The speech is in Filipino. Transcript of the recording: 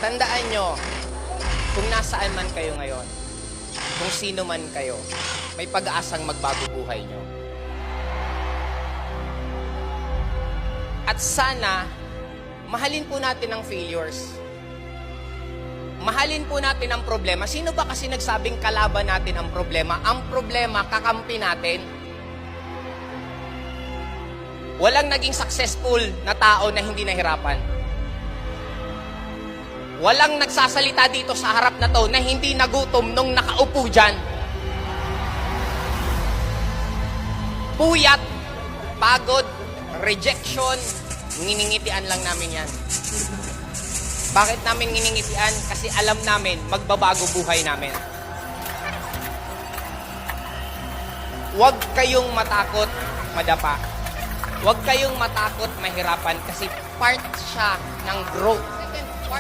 Tandaan nyo, kung nasaan man kayo ngayon, kung sino man kayo, may pag-aasang magbago buhay nyo. At sana, mahalin po natin ang failures. Mahalin po natin ang problema. Sino ba kasi nagsabing kalaban natin ang problema? Ang problema, kakampi natin. Walang naging successful na tao na hindi nahirapan. Walang nagsasalita dito sa harap na to na hindi nagutom nung nakaupo dyan. Puyat, pagod, rejection, nginingitian lang namin yan. Bakit namin nginingitian? Kasi alam namin, magbabago buhay namin. Huwag kayong matakot madapa. Huwag kayong matakot mahirapan kasi part siya ng growth.